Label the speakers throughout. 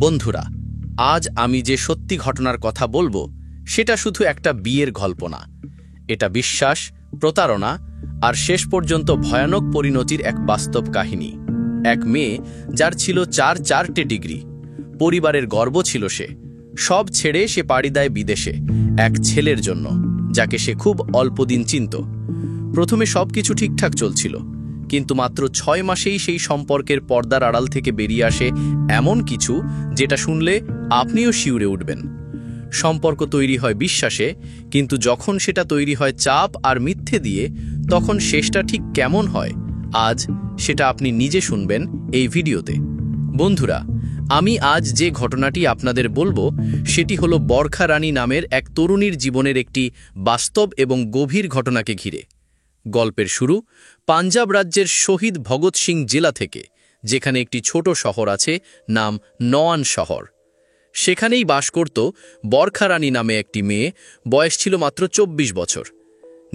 Speaker 1: বন্ধুরা, আজ আমি যে সত্যি ঘটনার কথা বলবো সেটা শুধু একটা বিয়ের গল্প না। এটা বিশ্বাস, প্রতারণা আর শেষ পর্যন্ত ভয়ানক পরিণতির এক বাস্তব কাহিনী। এক মেয়ে যার ছিল চারটে ডিগ্রি, পরিবারের গর্ব ছিল সে, সব ছেড়ে সে পাড়ি দেয় বিদেশে এক ছেলের জন্য যাকে সে খুব অল্পদিন চিনত। প্রথমে সবকিছু ঠিকঠাক চলছিল, কিন্তু মাত্র 6 মাসেই সেই সম্পর্কের পর্দার আড়াল থেকে বেরিয়ে আসে এমন কিছু যেটা শুনলে আপনিও শিউরে উঠবেন। সম্পর্ক তৈরি হয় বিশ্বাসে, কিন্তু যখন সেটা তৈরি হয় চাপ আর মিথ্যে দিয়ে, তখন শেষটা ঠিক কেমন হয় আজ সেটা আপনি নিজে শুনবেন এই ভিডিওতে। বন্ধুরা, আমি আজ যে ঘটনাটি আপনাদের বলবো সেটি হলো বরখা রানী নামের এক তরুণীর জীবনের একটি বাস্তব এবং গভীর ঘটনাকে ঘিরে। গল্পের শুরু পাঞ্জাব রাজ্যের শহীদ ভগৎ সিং জেলা থেকে, যেখানে একটি ছোট শহর আছে নাম নওয়ান শহর। সেখানেই বাস করত বরখা রানী নামে একটি মেয়ে, বয়স ছিল মাত্র 24 বছর।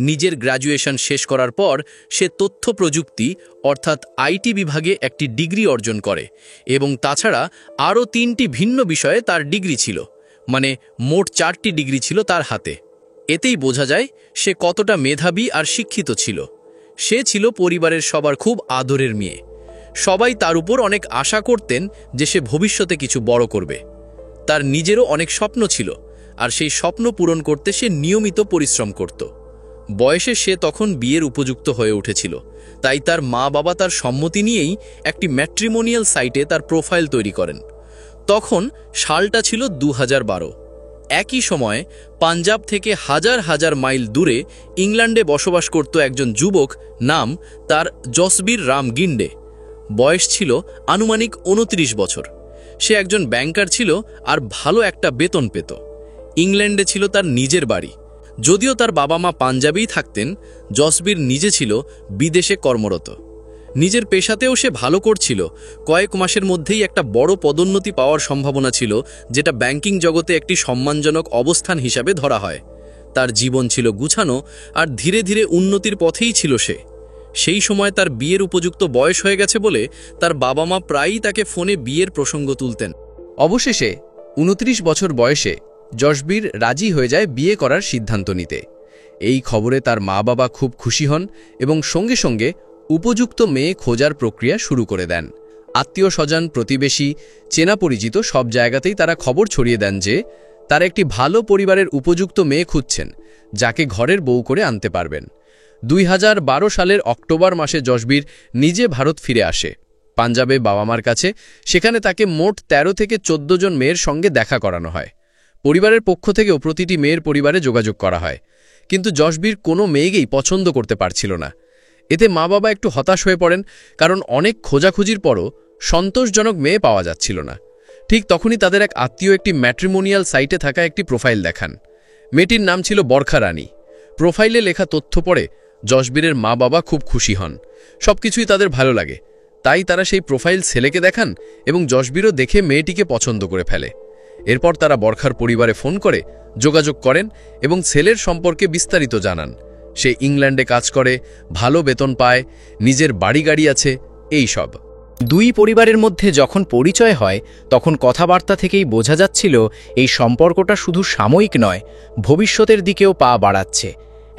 Speaker 1: নিজের গ্র্যাজুয়েশন শেষ করার পর সে তথ্য প্রযুক্তি অর্থাৎ আইটি বিভাগে একটি ডিগ্রি অর্জন করে এবং তাছাড়া আরও 3টি ভিন্ন বিষয়ে তার ডিগ্রি ছিল, মানে মোট 4টি ডিগ্রি ছিল তার হাতে। এতেই বোঝা যায় সে কতটা মেধাবী আর শিক্ষিত ছিল। সে ছিল পরিবারের সবার খুব আদরের মেয়ে। সবাই তার উপর অনেক আশা করতেন যে সে ভবিষ্যতে কিছু বড় করবে। তার নিজেরও অনেক স্বপ্ন ছিল, আর সেই স্বপ্ন পূরণ করতে সে নিয়মিত পরিশ্রম করত। বয়সে সে তখন বিয়ের উপযুক্ত হয়ে উঠেছিল, তাই তার মা বাবা তার সম্মতি নিয়েই একটি ম্যাট্রিমোনিয়াল সাইটে তার প্রোফাইল তৈরি করেন। তখন সালটা ছিল 2012। একই সময়ে পাঞ্জাব থেকে হাজার হাজার মাইল দূরে ইংল্যান্ডে বসবাস করত একজন যুবক, নাম তার জসবীর রাম গিন্ডে। বয়স ছিল আনুমানিক 29 বছর। সে একজন ব্যাংকার ছিল আর ভালো একটা বেতন পেত। ইংল্যান্ডে ছিল তার নিজের বাড়ি। যদিও তার বাবা মা পাঞ্জাবেই থাকতেন, জসবীর নিজে ছিল বিদেশে কর্মরত। নিজের পেশাতেও সে ভালো করছিল। কয়েক মাসের মধ্যেই একটা বড় পদোন্নতি পাওয়ার সম্ভাবনা ছিল, যেটা ব্যাংকিং জগতে একটি সম্মানজনক অবস্থান হিসাবে ধরা হয়। তার জীবন ছিল গুছানো আর ধীরে ধীরে উন্নতির পথেই ছিল সে। সেই সময় তার বিয়ের উপযুক্ত বয়স হয়ে গেছে বলে তার বাবা মা প্রায়ই তাকে ফোনে বিয়ের প্রসঙ্গ তুলতেন। অবশেষে 29 বছর বয়সে জসবীর রাজি হয়ে যায় বিয়ে করার সিদ্ধান্ত নিতে। এই খবরে তার মা বাবা খুব খুশি হন এবং সঙ্গে সঙ্গে উপযুক্ত মেয়ে খোঁজার প্রক্রিয়া শুরু করে দেন। আত্মীয় স্বজন, প্রতিবেশী, চেনা পরিচিত সব জায়গাতেই তারা খবর ছড়িয়ে দেন যে তারা একটি ভালো পরিবারের উপযুক্ত মেয়ে খুঁজছেন, যাকে ঘরের বউ করে আনতে পারবেন। 2012 সালের অক্টোবর মাসে জসবীর নিজে ভারত ফিরে আসে পাঞ্জাবে বাবা মার কাছে। সেখানে তাকে মোট 13 থেকে 14 জন মেয়ের সঙ্গে দেখা করানো হয়। পরিবারের পক্ষ থেকেও প্রতিটি মেয়ের পরিবারে যোগাযোগ করা হয়, কিন্তু জসবীর কোনো মেয়েকেই পছন্দ করতে পারছিল না। এতে মা বাবা একটু হতাশ হয়ে পড়েন, কারণ অনেক খোঁজাখুঁজির পরও সন্তোষজনক মেয়ে পাওয়া যাচ্ছিল না। ঠিক তখনই তাদের এক আত্মীয় একটি ম্যাট্রিমোনিয়াল সাইটে থাকা একটি প্রোফাইল দেখান। মেয়েটির নাম ছিল বরখা রানী। প্রোফাইলে লেখা তথ্য পড়ে জসবীরের মা বাবা খুব খুশি হন। সবকিছুই তাদের ভালো লাগে, তাই তারা সেই প্রোফাইল ছেলেকে দেখান এবং জসবীরও দেখে মেয়েটিকে পছন্দ করে ফেলে। এরপর তারা বরখার পরিবারে ফোন করে যোগাযোগ করেন এবং ছেলের সম্পর্কে বিস্তারিত জানান। সে ইংল্যান্ডে কাজ করে, ভালো বেতন পায়, নিজের বাড়ি গাড়ি আছে, এই সব।
Speaker 2: দুই পরিবারের মধ্যে যখন পরিচয় হয়, তখন কথাবার্তা থেকেই বোঝা যাচ্ছিল এই সম্পর্কটা শুধু সাময়িক নয়, ভবিষ্যতের দিকেও পা বাড়াচ্ছে।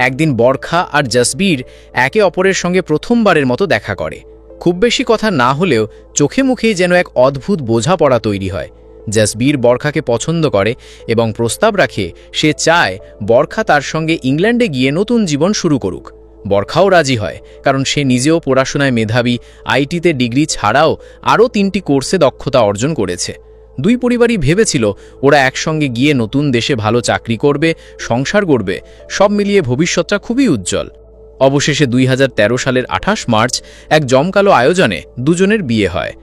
Speaker 2: একদিন বরখা আর জসবীর একে অপরের সঙ্গে প্রথমবারের মতো দেখা করে। খুব বেশি কথা না হলেও চোখে মুখেই যেন এক অদ্ভুত বোঝাপড়া তৈরি হয়। জসবীর বরখাকে পছন্দ করে এবং প্রস্তাব রাখে সে চায় বরখা তার সঙ্গে ইংল্যান্ডে গিয়ে নতুন জীবন শুরু করুক। বরখাও রাজি হয়, কারণ সে নিজেও পড়াশোনায় মেধাবী, আইটিতে ডিগ্রি ছাড়াও আরও 3টি কোর্সে দক্ষতা অর্জন করেছে। দুই পরিবারই ভেবেছিল ওরা একসঙ্গে গিয়ে নতুন দেশে ভালো চাকরি করবে, সংসার গড়বে। সব মিলিয়ে ভবিষ্যৎটা খুবই উজ্জ্বল। অবশেষে 2013 সালের 28 মার্চ এক জমকালো আয়োজনে দুজনের বিয়ে হয়।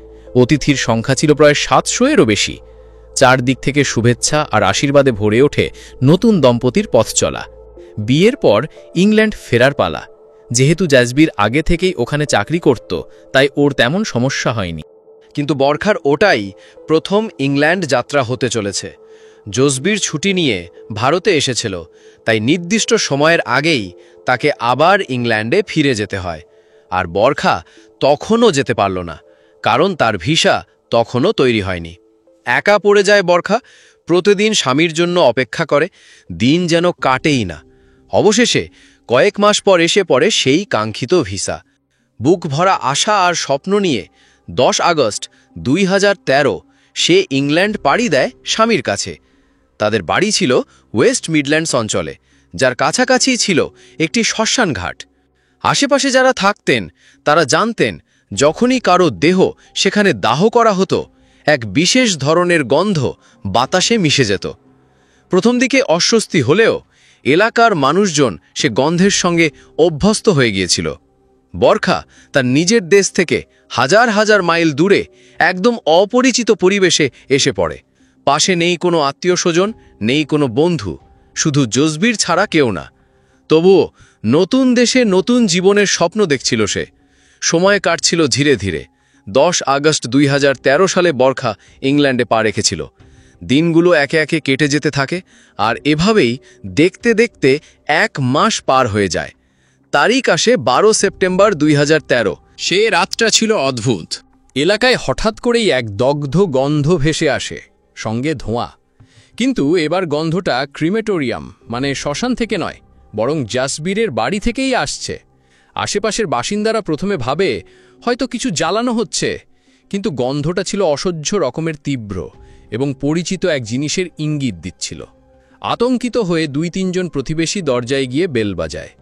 Speaker 2: অতিথির সংখ্যা ছিল প্রায় 700-এরও বেশি। চারদিক থেকে শুভেচ্ছা আর আশীর্বাদে ভরে ওঠে নতুন দম্পতির পথ চলা। বিয়ের পর ইংল্যান্ড ফেরার পালা। যেহেতু জসবীর আগে থেকেই ওখানে চাকরি করত, তাই ওর তেমন সমস্যা হয়নি।
Speaker 1: কিন্তু বরখার ওটাই প্রথম ইংল্যান্ড যাত্রা হতে চলেছে। জসবীর ছুটি নিয়ে ভারতে এসেছিল, তাই নির্দিষ্ট সময়ের আগেই তাকে আবার ইংল্যান্ডে ফিরে যেতে হয়। আর বরখা তখনও যেতে পারল না, কারণ তার ভিসা তখনও তৈরি হয়নি।
Speaker 2: একা পড়ে যায় বরখা, প্রতিদিন স্বামীর জন্য অপেক্ষা করে, দিন যেন কাটেই না। অবশেষে কয়েক মাস পর এসে পড়ে সেই কাঙ্ক্ষিত ভিসা। বুক ভরা আশা আর স্বপ্ন নিয়ে 10 আগস্ট 2013 সে ইংল্যান্ড পাড়ি দেয় স্বামীর কাছে। তাদের বাড়ি ছিল ওয়েস্ট মিডল্যান্ডস অঞ্চলে, যার কাছাকাছি ছিল একটি শ্মশান ঘাট। আশেপাশে যারা থাকতেন তারা জানতেন, যখনই কারো দেহ সেখানে দাহ করা হতো, এক বিশেষ ধরনের গন্ধ বাতাসে মিশে যেত। প্রথম দিকে অস্বস্তি হলেও এলাকার মানুষজন সে গন্ধের সঙ্গে অভ্যস্ত হয়ে গিয়েছিল। বরখা তার নিজের দেশ থেকে হাজার হাজার মাইল দূরে একদম অপরিচিত পরিবেশে এসে পড়ে। পাশে নেই কোনো আত্মীয়স্বজন, নেই কোনো বন্ধু, শুধু জসবীর ছাড়া কেউ না। তবুও নতুন দেশে নতুন জীবনের স্বপ্ন দেখছিল সে। সময় কাটছিল ধীরে ধীরে। 10 আগস্ট 2013 সালে বরখা ইংল্যান্ডে পা রেখেছিল। দিনগুলো একে একে কেটে যেতে থাকে, আর এভাবেই দেখতে দেখতে 1 মাস পার হয়ে যায়। তারিখ আসে 12 সেপ্টেম্বর 2013।
Speaker 1: সে রাতটা ছিল অদ্ভুত। এলাকায় হঠাৎ করেই এক দগ্ধ গন্ধ ভেসে আসে, সঙ্গে ধোঁয়া। কিন্তু এবার গন্ধটা ক্রিমেটোরিয়াম মানে শ্মশান থেকে নয়, বরং জাসবীরের বাড়ি থেকেই আসছে। আশেপাশের বাসিন্দারা প্রথমে ভাবে হয়তো কিছু জ্বালানো হচ্ছে, কিন্তু গন্ধটা ছিল অসহ্য রকমের তীব্র এবং পরিচিত এক জিনিসের ইঙ্গিত দিচ্ছিল। আতঙ্কিত হয়ে 2-3 জন প্রতিবেশী দরজায় গিয়ে বেল বাজায়।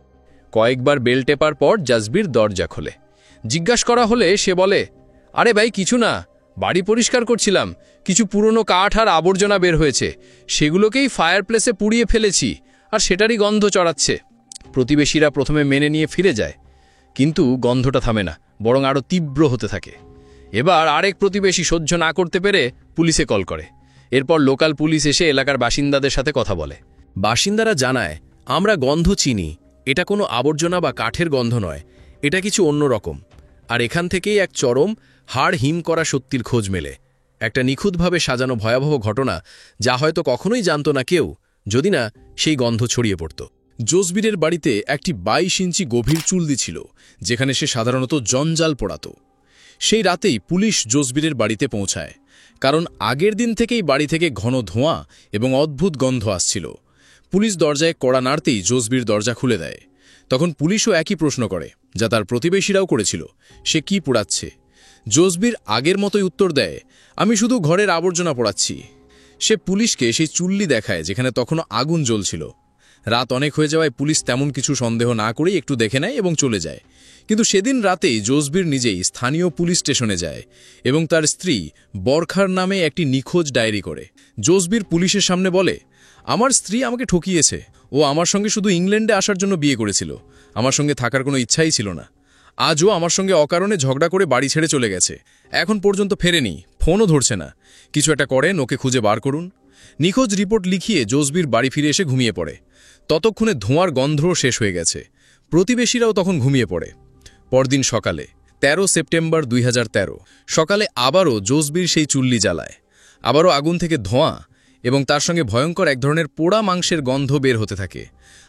Speaker 1: কয়েকবার বেল টেপার পর জাসবীর দরজা খোলে। জিজ্ঞাসা করা হলে সে বলে, আরে ভাই কিছু না, বাড়ি পরিষ্কার করছিলাম, কিছু পুরনো কাঠ আর আবর্জনা বের হয়েছে, সেগুলোকেই ফায়ারপ্লেসে পুড়িয়ে ফেলেছি, আর সেটারই গন্ধ চড়াচ্ছে। প্রতিবেশীরা প্রথমে মেনে নিয়ে ফিরে যায়, কিন্তু গন্ধটা থামে না, বরং আরও তীব্র হতে থাকে। এবার আরেক প্রতিবেশী সহ্য না করতে পেরে পুলিশে কল করে। এরপর লোকাল পুলিশ এসে এলাকার বাসিন্দাদের সাথে কথা বলে। বাসিন্দারা জানায়, আমরা গন্ধ চিনি, এটা কোনো আবর্জনা বা কাঠের গন্ধ নয়, এটা কিছু অন্যরকম। আর এখান থেকেই এক চরম হাড় হিম করা সত্যির খোঁজ মেলে। একটা নিখুঁতভাবে সাজানো ভয়াবহ ঘটনা, যা হয়তো কখনোই জানত না কেউ, যদি না সেই গন্ধ ছড়িয়ে পড়ত। জসবীরের বাড়িতে একটি 22 ইঞ্চি গভীর চুল্লি ছিল, যেখানে সে সাধারণত জঞ্জাল পোড়াত। সেই রাতেই পুলিশ জসবীরের বাড়িতে পৌঁছায়, কারণ আগের দিন থেকেই বাড়ি থেকে ঘন ধোঁয়া এবং অদ্ভুত গন্ধ আসছিল। পুলিশ দরজায় কড়া নাড়তেই জসবীর দরজা খুলে দেয়। তখন পুলিশও একই প্রশ্ন করে, যা তার প্রতিবেশীরাও করেছিল, সে কি পোড়াচ্ছে। জসবীর আগের মতোই উত্তর দেয়, আমি শুধু ঘরের আবর্জনা পোড়াচ্ছি। সে পুলিশকে সেই চুল্লি দেখায়, যেখানে তখনও আগুন জ্বলছিল। রাত অনেক হয়ে যাওয়ায় পুলিশ তেমন কিছু সন্দেহ না করেই একটু দেখে নেয় এবং চলে যায়। কিন্তু সেদিন রাতেই জসবীর নিজেই স্থানীয় পুলিশ স্টেশনে যায় এবং তার স্ত্রী বরখার নামে একটি নিখোঁজ ডায়েরি করে। জসবীর পুলিশের সামনে বলে, আমার স্ত্রী আমাকে ঠকিয়েছে, ও আমার সঙ্গে শুধু ইংল্যান্ডে আসার জন্য বিয়ে করেছিল, আমার সঙ্গে থাকার কোনো ইচ্ছাই ছিল না। আজও আমার সঙ্গে অকারণে ঝগড়া করে বাড়ি ছেড়ে চলে গেছে, এখন পর্যন্ত ফেরেনি, ফোনও ধরছে না। কিছু একটা করেন, ওকে খুঁজে বার করুন। নিখোঁজ রিপোর্ট লিখিয়ে জসবীর বাড়ি ফিরে এসে ঘুমিয়ে পড়ে। ততক্ষণে ধোঁয়ার গন্ধও শেষ হয়ে গেছে। প্রতিবেশীরাও তখন ঘুমিয়ে পড়ে। পরদিন সকালে 13 সেপ্টেম্বর 2013 সকালে আবারও জসবীর সেই চুল্লি জ্বালায়। আবারও আগুন থেকে ধোঁয়া এবং তার সঙ্গে ভয়ঙ্কর এক ধরনের পোড়া মাংসের গন্ধ বের হতে থাকে।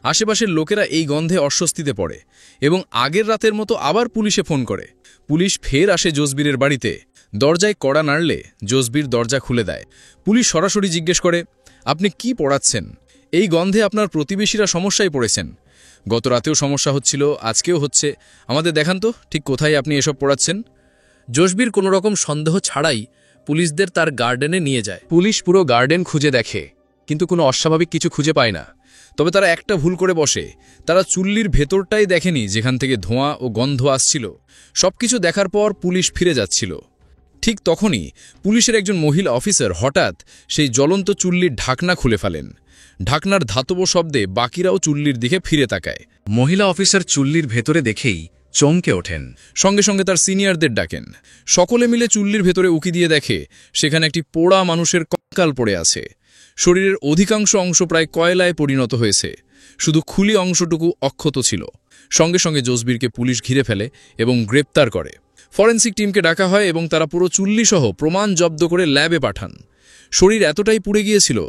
Speaker 1: আশেপাশের লোকেরা এই গন্ধে অস্বস্তিতে পড়ে এবং আগের রাতের মতো আবার পুলিশে ফোন করে। পুলিশ ফের আসে জসবীরের বাড়িতে। দরজায় কড়া নাড়লে জসবীর দরজা খুলে দেয়। পুলিশ সরাসরি জিজ্ঞেস করে, আপনি কি পোড়াচ্ছেন? এই গন্ধে আপনার প্রতিবেশীরা সমস্যায় পড়েছেন। গত রাতেও সমস্যা হচ্ছিল, আজকেও হচ্ছে, আমাদের দেখান তো ঠিক কোথায় আপনি এসব পোড়াচ্ছেন। জসবীর কোনো রকম সন্দেহ ছাড়াই পুলিশদের তার গার্ডেনে নিয়ে যায়। পুলিশ পুরো গার্ডেন খুঁজে দেখে, কিন্তু কোনো অস্বাভাবিক কিছু খুঁজে পায় না। তবে তারা একটা ভুল করে বসে, তারা চুল্লির ভেতরটাই দেখেনি, যেখান থেকে ধোঁয়া ও গন্ধ আসছিল। সবকিছু দেখার পর পুলিশ ফিরে যাচ্ছিল। ঠিক তখনই পুলিশের একজন মহিলা অফিসার হঠাৎ সেই জ্বলন্ত চুল্লির ঢাকনা খুলে ফেলেন। ঢাকনার ধাতব শব্দে বাকিরাও চুল্লির দিকে ফিরে তাকায়। মহিলা অফিসার চুল্লির ভেতরে দেখেই চমকে ওঠেন। সঙ্গে সঙ্গে তার সিনিয়রদের ডাকেন। সকলে মিলে চুল্লির ভেতরে উকি দিয়ে দেখে সেখানে একটি পোড়া মানুষের কঙ্কাল পড়ে আছে। শরীরের অধিকাংশ অংশ প্রায় কয়লায় পরিণত হয়েছে, শুধু খুলি অংশটুকু অক্ষত ছিল। সঙ্গে সঙ্গে জসবীরকে পুলিশ ঘিরে ফেলে এবং গ্রেপ্তার করে। ফরেন্সিক টিমকে ডাকা হয় এবং তারা পুরো চুল্লিসহ প্রমাণ জব্দ করে ল্যাবে পাঠান। শরীর এতটাই পুড়ে গিয়েছিল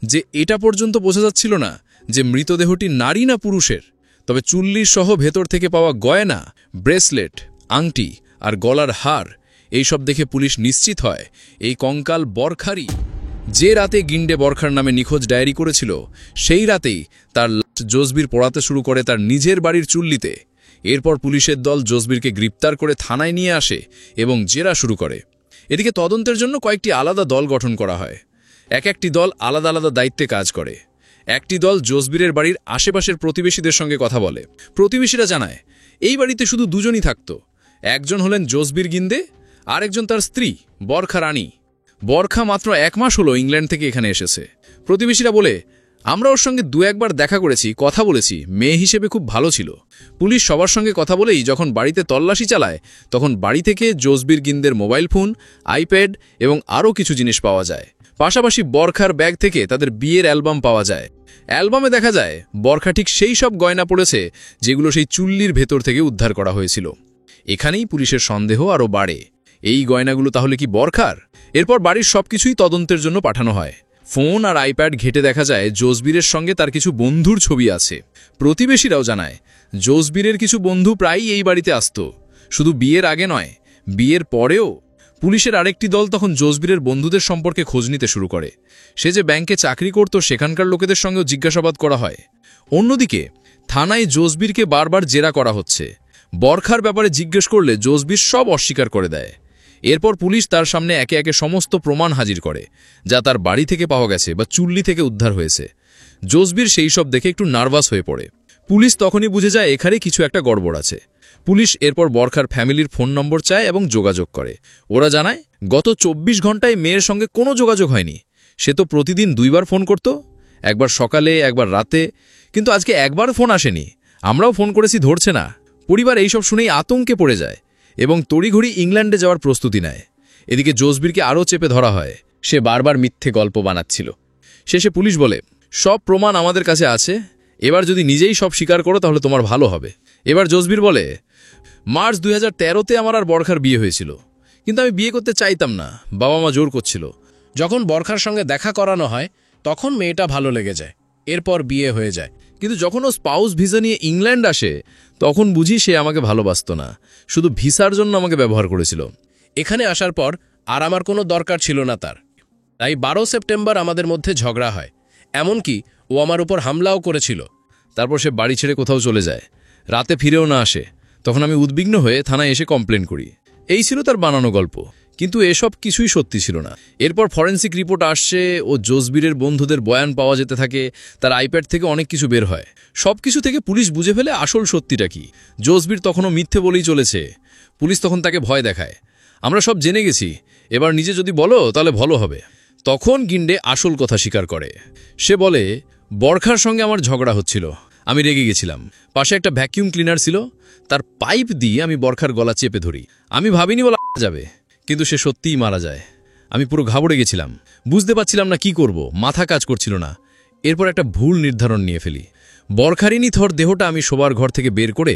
Speaker 1: যে এটা পর্যন্ত বোঝা যাচ্ছিল না যে মৃতদেহটি নারী না পুরুষের। তবে চুল্লির সহ ভেতর থেকে পাওয়া গয়না, ব্রেসলেট, আংটি আর গলার হার
Speaker 3: এইসব দেখে পুলিশ নিশ্চিত হয় এই কঙ্কাল বরখারই। যে রাতে গিন্ডে বরখার নামে নিখোঁজ ডায়েরি করেছিল, সেই রাতেই তার লাশ জসবির পোড়াতে শুরু করে তার নিজের বাড়ির চুল্লিতে। এরপর পুলিশের দল জসবিরকে গ্রেপ্তার করে থানায় নিয়ে আসে এবং জেরা শুরু করে। এদিকে তদন্তের জন্য কয়েকটি আলাদা দল গঠন করা হয়। একটি দল আলাদা আলাদা দায়িত্বে কাজ করে। একটি দল জসবিরের বাড়ির আশেপাশের প্রতিবেশীদের সঙ্গে কথা বলে। প্রতিবেশীরা জানায় এই বাড়িতে শুধু দুজনই থাকত। একজন হলেন জসবির গিন্দে, আর একজন তার স্ত্রী বরখা রানী। বরখা মাত্র 1 মাস হলো ইংল্যান্ড থেকে এখানে এসেছে। প্রতিবেশীরা বলে, আমরা ওর সঙ্গে 2-1 বার দেখা করেছি, কথা বলেছি, মেয়ে হিসেবে খুব ভালো ছিল। পুলিশ সবার সঙ্গে কথা বলেই যখন বাড়িতে তল্লাশি চালায়, তখন বাড়ি থেকে জসবির গিন্দের মোবাইল ফোন, আইপ্যাড এবং আরও কিছু জিনিস পাওয়া যায়। পাশাপাশি বরখার ব্যাগ থেকে তাদের বিয়ের অ্যালবাম পাওয়া যায়। অ্যালবামে দেখা যায় বরখা ঠিক সেই সব গয়না পড়েছে যেগুলো সেই চুল্লির ভেতর থেকে উদ্ধার করা হয়েছিল। এখানেই পুলিশের সন্দেহ আরও বাড়ে, এই গয়নাগুলো তাহলে কি বরখার? এরপর বাড়ির সবকিছুই তদন্তের জন্য পাঠানো হয়। ফোন আর আইপ্যাড ঘেটে দেখা যায় জসবিরের সঙ্গে তার কিছু বন্ধুর ছবি আছে। প্রতিবেশীরাও জানায় জসবিরের কিছু বন্ধু প্রায়ই এই বাড়িতে আসত, শুধু বিয়ের আগে নয়, বিয়ের পরেও। পুলিশের আরেকটি দল তখন জসবিরের বন্ধুদের সম্পর্কে খোঁজ নিতে শুরু করে। সে যে ব্যাংকে চাকরি করত সেখানকার লোকেদের সঙ্গেও জিজ্ঞাসাবাদ করা হয়। অন্যদিকে থানায় জসবিরকে বারবার জেরা করা হচ্ছে। বরখার ব্যাপারে জিজ্ঞেস করলে জসবির সব অস্বীকার করে দেয়। এরপর পুলিশ তার সামনে একে একে সমস্ত প্রমাণ হাজির করে, যা তার বাড়ি থেকে পাওয়া গেছে বা চুল্লি থেকে উদ্ধার হয়েছে। জসবির সেই সব দেখে একটু নার্ভাস হয়ে পড়ে। পুলিশ তখনই বুঝে যায় এখানে কিছু একটা গড়বড় আছে। পুলিশ এরপর বরখার ফ্যামিলির ফোন নম্বর চায় এবং যোগাযোগ করে। ওরা জানায় গত 24 ঘন্টায় মেয়ের সঙ্গে কোনো যোগাযোগ হয়নি। সে তো প্রতিদিন 2 বার ফোন করত, একবার সকালে একবার রাতে, কিন্তু আজকে একবার ফোন আসেনি। আমরাও ফোন করেছি, ধরছে না। পরিবার এইসব শুনেই আতঙ্কে পড়ে যায় এবং তড়িঘড়ি ইংল্যান্ডে যাওয়ার প্রস্তুতি নেয়। এদিকে জসবিরকে আরও চেপে ধরা হয়। সে বারবার মিথ্যে গল্প বানাচ্ছিল। শেষে পুলিশ বলে, সব প্রমাণ আমাদের কাছে আছে, এবার যদি নিজেই সব স্বীকার করো তাহলে তোমার ভালো হবে। এবার জসবির বলে, মার্চ 2013-তে আমার আর বরখার বিয়ে হয়েছিল, কিন্তু আমি বিয়ে করতে চাইতাম না, বাবা মা জোর করছিল।
Speaker 1: যখন বরখার সঙ্গে দেখা করানো হয় তখন মেয়েটা ভালো লেগে যায়, এরপর বিয়ে হয়ে যায়।
Speaker 3: কিন্তু যখন ও স্পাউস ভিসা নিয়ে ইংল্যান্ড আসে তখন বুঝি সে আমাকে ভালোবাসত না, শুধু ভিসার জন্য আমাকে ব্যবহার করেছিল।
Speaker 1: এখানে আসার পর আর আমার কোনো দরকার ছিল না তার। তাই 12 সেপ্টেম্বর আমাদের মধ্যে ঝগড়া হয়, এমনকি ও আমার উপর হামলাও করেছিল।
Speaker 3: তারপর সে বাড়ি ছেড়ে কোথাও চলে যায়, রাতে ফিরেও না আসে। তখন আমি উদ্বিগ্ন হয়ে থানায় এসে কমপ্লেন করি। এই ছিল তার বানানো গল্প, কিন্তু এসব কিছুই সত্যি ছিল না। এরপর ফরেন্সিক রিপোর্ট আসছে ও জসবিরের বন্ধুদের বয়ান পাওয়া যেতে থাকে। তার আইপ্যাড থেকে অনেক কিছু বের হয়। সব কিছু থেকে পুলিশ বুঝে ফেলে আসল সত্যিটা কি। জসবির তখনও মিথ্যে বলেই চলেছে। পুলিশ তখন তাকে ভয় দেখায়, আমরা সব জেনে গেছি, এবার নিজে যদি বলো তাহলে ভালো হবে। তখন গিন্ডে আসল কথা স্বীকার করে। সে বলে, বরখার সঙ্গে আমার ঝগড়া হচ্ছিল, আমি রেগে গেছিলাম। পাশে একটা ভ্যাকিউম ক্লিনার ছিল, তার পাইপ দিয়ে আমি বরখার গলা চেপে ধরি। আমি ভাবিনি বলা যাবে, কিন্তু সে সত্যিই মারা যায়। আমি পুরো ঘাবড়ে গেছিলাম, বুঝতে পারছিলাম না কি করব, মাথা কাজ করছিল না। এরপর একটা ভুল নির্ধারণ নিয়ে ফেলি। বরখারিনী থর দেহটা আমি শোবার ঘর থেকে বের করে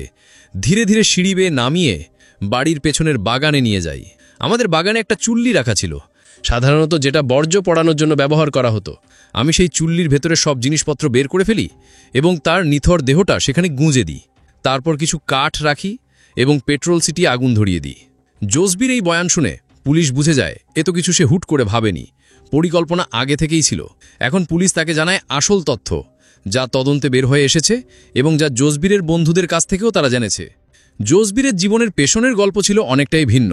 Speaker 3: ধীরে ধীরে সিঁড়ি বেয়ে নামিয়ে বাড়ির পেছনের বাগানে নিয়ে যাই। আমাদের বাগানে একটা চুল্লি রাখা ছিল, সাধারণত যেটা বর্জ্য পড়ানোর জন্য ব্যবহার করা হতো। আমি সেই চুল্লির ভেতরে সব জিনিসপত্র বের করে ফেলি এবং তার নিথর দেহটা সেখানে গুঁজে দিই। তারপর কিছু কাঠ রাখি এবং পেট্রোল ছিটিয়ে আগুন ধরিয়ে দিই। জসবির এই বয়ান শুনে পুলিশ বুঝে যায় এত কিছু সে হুট করে ভাবেনি, পরিকল্পনা আগে থেকেই ছিল। এখন পুলিশ তাকে জানায় আসল তথ্য, যা তদন্তে বের হয়ে এসেছে এবং যা জসবিরের বন্ধুদের কাছ থেকেও তারা জেনেছে। জসবিরের জীবনের পেছনের গল্প ছিল অনেকটাই ভিন্ন।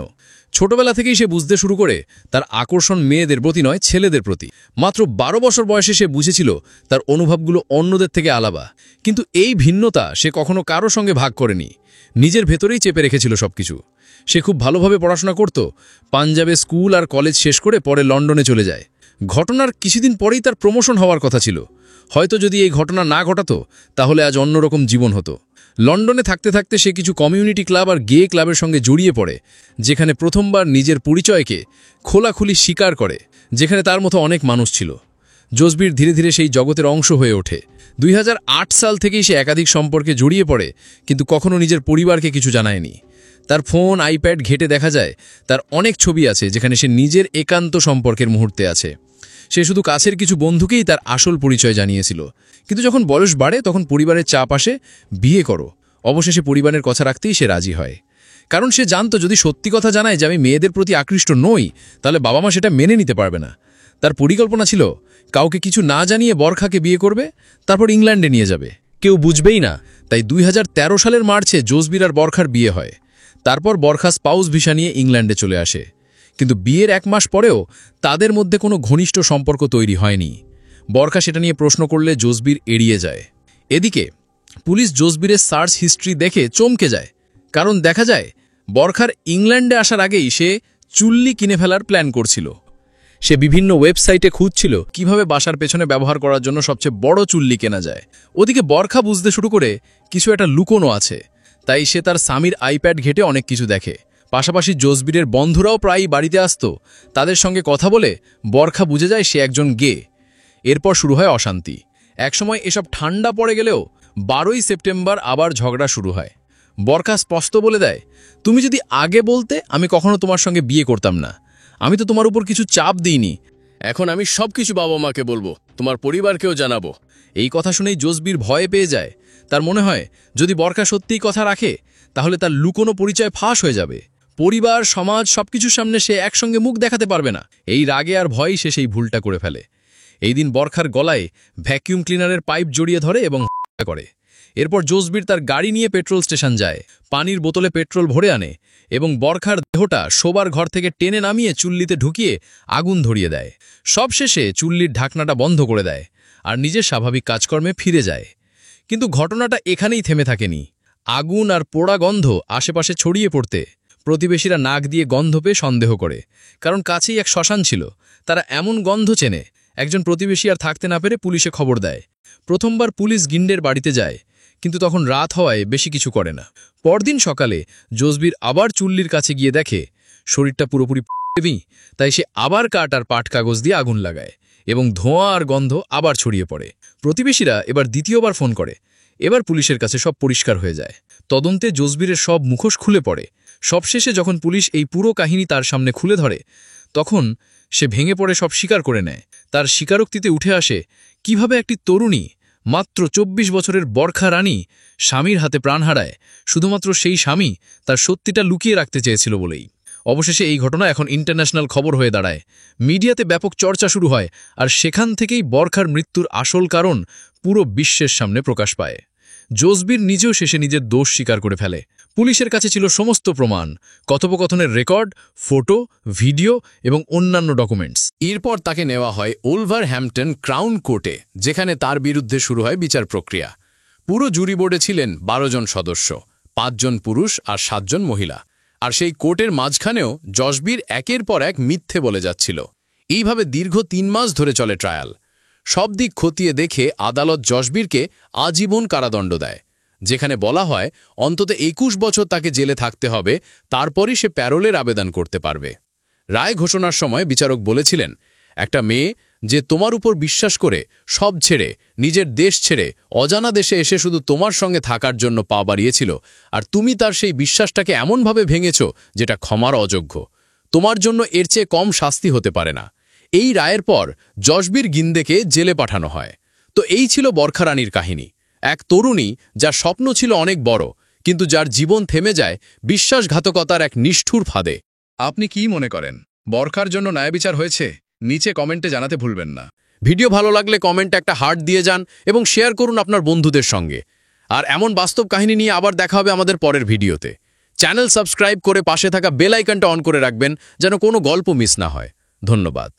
Speaker 3: ছোটবেলা থেকেই সে বুঝতে শুরু করে তার আকর্ষণ মেয়েদের প্রতি নয়, ছেলেদের প্রতি। মাত্র 12 বছর বয়সে সে বুঝেছিল তার অনুভবগুলো অন্যদের থেকে আলাদা। কিন্তু এই ভিন্নতা সে কখনো কারো সঙ্গে ভাগ করেনি, নিজের ভেতরেই চেপে রেখেছিল সবকিছু। সে খুব ভালোভাবে পড়াশোনা করত, পাঞ্জাবে স্কুল আর কলেজ শেষ করে পরে লন্ডনে চলে যায়। ঘটনার কিছুদিন পরেই তার প্রমোশন হওয়ার কথা ছিল। হয়তো যদি এই ঘটনা না ঘটাতো তাহলে আজ অন্যরকম জীবন হতো। লন্ডনে থাকতে থাকতে সে কিছু কমিউনিটি ক্লাব আর গে ক্লাবের সঙ্গে জড়িয়ে পড়ে, যেখানে প্রথমবার নিজের পরিচয়কে খোলাখুলি স্বীকার করে, যেখানে তার মতো অনেক মানুষ ছিল। জসবির ধীরে ধীরে সেই জগতের অংশ হয়ে ওঠে। 2008 সাল থেকেই সে একাধিক সম্পর্কে জড়িয়ে পড়ে, কিন্তু কখনো নিজের পরিবারকে কিছু জানায়নি। তার ফোন আইপ্যাড ঘেটে দেখা যায় তার অনেক ছবি আছে যেখানে সে নিজের একান্ত সম্পর্কের মুহূর্তে আছে। সে শুধু কাছের কিছু বন্ধুকেই তার আসল পরিচয় জানিয়েছিল। কিন্তু যখন বয়স বাড়ে তখন পরিবারের চাপ আসে, বিয়ে করো। অবশেষে পরিবারের কথা রাখতেই সে রাজি হয়। কারণ সে জানতো যদি সত্যি কথা জানায় যে আমি মেয়েদের প্রতি আকৃষ্ট নই, তাহলে বাবা মা সেটা মেনে নিতে পারবে না। তার পরিকল্পনা ছিল কাউকে কিছু না জানিয়ে বরখাকে বিয়ে করবে, তারপর ইংল্যান্ডে নিয়ে যাবে, কেউ বুঝবেই না। তাই 2013 সালের মার্চে জোসবির আর বরখার বিয়ে হয়। তারপর বরখা স্পাউস ভিসা নিয়ে ইংল্যান্ডে চলে আসে। কিন্তু বিয়ের 1 মাস পরেও তাদের মধ্যে কোনো ঘনিষ্ঠ সম্পর্ক তৈরি হয়নি। বরখা সেটা নিয়ে প্রশ্ন করলে জোসবির এড়িয়ে যায়। এদিকে পুলিশ জোসবিরের সার্চ হিস্ট্রি দেখে চমকে যায়, কারণ দেখা যায় বরখার ইংল্যান্ডে আসার আগেই সে চুল্লি কিনে ফেলার প্ল্যান করছিল। সে বিভিন্ন ওয়েবসাইটে খুঁজছিল কিভাবে বাসার পেছনে ব্যবহার করার জন্য সবচেয়ে বড় চুল্লি কেনা যায়। ওদিকে বরখা বুঝতে শুরু করে কিছু একটা লুকোনো আছে, তাই সে তার স্বামীর আইপ্যাড ঘেটে অনেক কিছু দেখে। পাশাপাশি জোসবিরের বন্ধুরাও প্রায়ই বাড়িতে আসত। তাদের সঙ্গে কথা বলে বরখা বুঝে যায় সে একজন গে। এরপর শুরু হয় অশান্তি। একসময় এসব ঠান্ডা পড়ে গেলেও 12ই সেপ্টেম্বর আবার ঝগড়া শুরু হয়। বরখা স্পষ্ট বলে দেয়, তুমি যদি আগে বলতে আমি কখনো তোমার সঙ্গে বিয়ে করতাম না। আমি তো তোমার উপর কিছু চাপ দিইনি।
Speaker 1: এখন আমি সবকিছু বাবা মাকে বলবো, তোমার পরিবারকেও জানাবো।
Speaker 3: এই কথা শুনেই জোসবির ভয়ে পেয়ে যায়। তার মনে হয় যদি বরখা সত্যিই কথা রাখে তাহলে তার লুকোনো পরিচয় ফাঁস হয়ে যাবে। পরিবার, সমাজ সবকিছুর সামনে সে একসঙ্গে মুখ দেখাতে পারবে না। এই রাগে আর ভয়ই সে সেই ভুলটা করে ফেলে। এই দিন বরখার গলায় ভ্যাকিউম ক্লিনারের পাইপ জড়িয়ে ধরে এবং করে। এরপর জোসবির তার গাড়ি নিয়ে পেট্রোল স্টেশন যায়, পানির বোতলে পেট্রোল ভরে আনে এবং বরখার দেহটা শোবার ঘর থেকে টেনে নামিয়ে চুল্লিতে ঢুকিয়ে আগুন ধরিয়ে দেয়। সবশেষে চুল্লির ঢাকনাটা বন্ধ করে দেয় আর নিজের স্বাভাবিক কাজকর্মে ফিরে যায়। কিন্তু ঘটনাটা এখানেই থেমে থাকেনি। আগুন আর পোড়া গন্ধ আশেপাশে ছড়িয়ে পড়তে প্রতিবেশীরা নাক দিয়ে গন্ধ পেয়ে সন্দেহ করে, কারণ কাছেই এক শ্মশান ছিল। তারা এমন গন্ধ চেনে। একজন প্রতিবেশী আর থাকতে না পেরে পুলিশে খবর দেয়। প্রথমবার পুলিশ গিন্ডের বাড়িতে যায়, কিন্তু তখন রাত হওয়ায় বেশি কিছু করে না। পরদিন সকালে জোসবির আবার চুল্লির কাছে গিয়ে দেখে শরীরটা পুরোপুরি তাই সে আবার কাঠ আর পাট কাগজ দিয়ে আগুন লাগায় এবং ধোঁয়া আর গন্ধ আবার ছড়িয়ে পড়ে। প্রতিবেশীরা এবার দ্বিতীয়বার ফোন করে। এবার পুলিশের কাছে সব পরিষ্কার হয়ে যায়। তদন্তে জোসবিরের সব মুখোশ খুলে পড়ে। সবশেষে যখন পুলিশ এই পুরো কাহিনী তার সামনে খুলে ধরে, তখন সে ভেঙে পড়ে সব স্বীকার করে নেয়। তার স্বীকারোক্তিতে উঠে আসে কিভাবে একটি তরুণী, মাত্র 24 বছরের বরখা রানী, স্বামীর হাতে প্রাণ হারায় শুধুমাত্র সেই স্বামী তার সত্যিটা লুকিয়ে রাখতে চেয়েছিল বলেই। অবশেষে এই ঘটনা এখন ইন্টারন্যাশনাল খবর হয়ে দাঁড়ায়। মিডিয়াতে ব্যাপক চর্চা শুরু হয়, আর সেখান থেকেই বরখার মৃত্যুর আসল কারণ পুরো বিশ্বের সামনে প্রকাশ পায়। জোসবির নিজেও শেষে নিজের দোষ স্বীকার করে ফেলে। পুলিশের কাছে ছিল সমস্ত প্রমাণ, কথোপকথনের রেকর্ড, ফটো, ভিডিও এবং অন্যান্য ডকুমেন্টস।
Speaker 1: এরপর তাকে নেওয়া হয় ওলভারহ্যাম্পটন ক্রাউন কোর্টে, যেখানে তার বিরুদ্ধে শুরু হয় বিচার প্রক্রিয়া। পুরো জুরি বোর্ডে ছিলেন 12 জন সদস্য, 5 জন পুরুষ আর 7 জন মহিলা। আর সেই কোর্টের মাঝখানেও জসবির একের পর এক মিথ্যে বলে যাচ্ছিল। এইভাবে দীর্ঘ 3 মাস ধরে চলে ট্রায়াল। সব দিক খতিয়ে দেখে আদালত জসবিরকে আজীবন কারাদণ্ড দেয়, যেখানে বলা হয় অন্তত 21 বছর তাকে জেলে থাকতে হবে, তারপরই সে প্যারোলের আবেদন করতে পারবে। রায় ঘোষণার সময় বিচারক বলেছিলেন, একটা মেয়ে যে তোমার উপর বিশ্বাস করে সব ছেড়ে, নিজের দেশ ছেড়ে অজানা দেশে এসে শুধু তোমার সঙ্গে থাকার জন্য পা বাড়িয়েছিল, আর তুমি তার সেই বিশ্বাসটাকে এমনভাবে ভেঙেছ যেটা ক্ষমার অযোগ্য, তোমার জন্য এর চেয়ে কম শাস্তি হতে পারে না। এই রায়ের পর জসবির গিন্দেকে জেলে পাঠানো হয়। তো এই ছিল বরখা রানীর কাহিনী। এক তরুণী যার স্বপ্ন ছিল অনেক বড়, কিন্তু যার জীবন থেমে যায় বিশ্বাসঘাতকতার এক নিষ্ঠুর ফাঁদে।
Speaker 3: আপনি কি মনে করেন, বরখার জন্য ন্যায় বিচার হয়েছে? নিচে কমেন্টে জানাতে ভুলবেন না।
Speaker 1: ভিডিও ভালো লাগলে কমেন্টে একটা হার্ট দিয়ে যান এবং শেয়ার করুন আপনার বন্ধুদের সঙ্গে। আর এমন বাস্তব কাহিনী নিয়ে আবার দেখা হবে আমাদের পরের ভিডিওতে। চ্যানেল সাবস্ক্রাইব করে পাশে থাকা বেল আইকনটা অন করে রাখবেন যেন কোনো গল্প মিস না হয়। ধন্যবাদ।